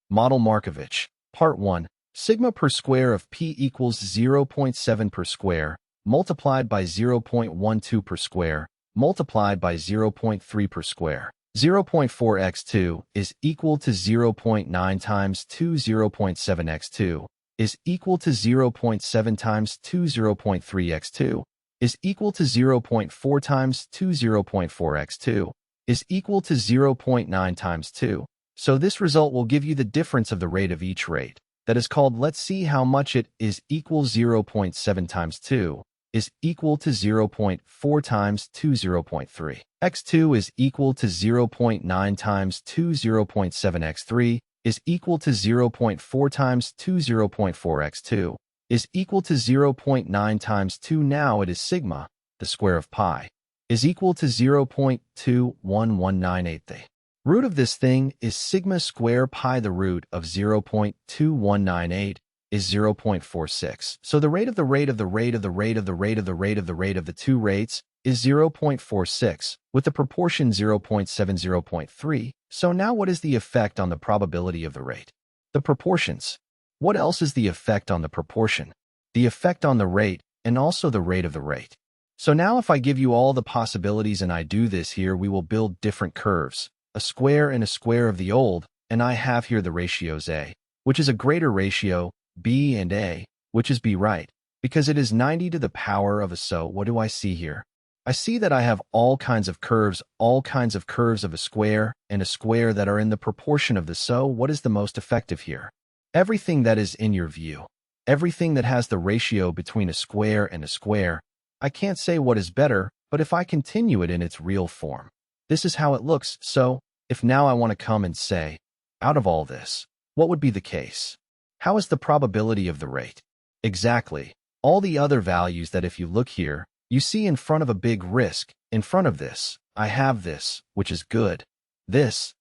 Model Markowitz. Part 1. Sigma per square of p equals 0.7 per square, multiplied by 0.12 per square, multiplied by 0.3 per square. 0.4x2 is equal to 0.9 times 2. 0.7x2 is equal to 0.7 times 2. 0.3x2 is equal to 0.4 times 2. 0.4x2 is equal to 0.9 times 2. So this result will give you the difference of the rate of each rate. That is called, let's see how much it is, equals 0.7 times 2 is equal to 0.4 times 2. 0.3. x2 is equal to 0.9 times 2. 0.7 x3 is equal to 0.4 times 2. 0.4 x2 is equal to 0.9 times 2. Now it is sigma, the square of pi, is equal to 0.21198. The root of this thing is sigma square pi. The root of 0.2198 is 0.46. So the rate of the rate of the rate of the rate of the rate of the rate of the rate of the two rates is 0.46, with the proportion 0.7, 0.3. So now what is the effect on the probability of the rate? The proportions. What else is the effect on the proportion? The effect on the rate, and also the rate of the rate. So now if I give you all the possibilities and I do this here, we will build different curves, a square and a square of the old, and I have here the ratios A, which is a greater ratio, B and A, which is B, right? Because it is 90 to the power of a. So what do I see here? I see that I have all kinds of curves of a square and a square that are in the proportion of the. So what is the most effective here? Everything that is in your view. Everything that has the ratio between a square and a square. I can't say what is better, but if I continue it in its real form, this is how it looks. So if now I want to come and say, out of all this, what would be the case? How is the probability of the rate? Exactly. All the other values that if you look here, you see in front of a big risk, in front of this, I have this, which is good. This,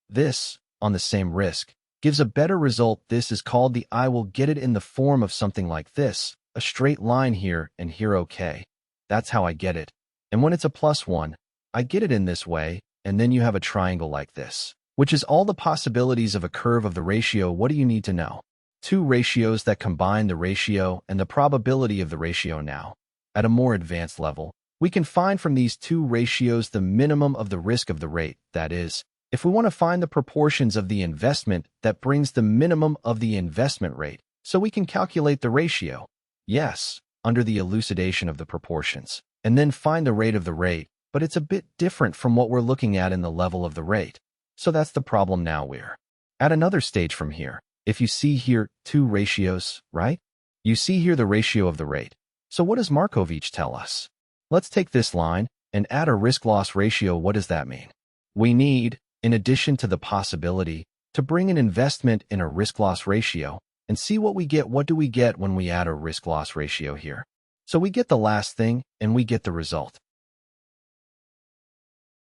on the same risk, gives a better result. This is called the I will get it in the form of something like this, a straight line here and here. Okay. That's how I get it. And when it's a +1, I get it in this way, and then you have a triangle like this, which is all the possibilities of a curve of the ratio. What do you need to know? Two ratios that combine the ratio and the probability of the ratio. Now, at a more advanced level, we can find from these two ratios the minimum of the risk of the rate. That is, if we want to find the proportions of the investment that brings the minimum of the investment rate, so we can calculate the ratio. Yes, under the elucidation of the proportions, and then find the rate of the rate, but it's a bit different from what we're looking at in the level of the rate. So that's the problem. Now we're at another stage from here. If you see here two ratios, right? You see here the ratio of the rate. So what does Markowitz tell us? Let's take this line and add a risk-loss ratio. What does that mean? We need, in addition to the possibility, to bring an investment in a risk-loss ratio and see what we get. What do we get when we add a risk-loss ratio here? So we get the last thing and we get the result.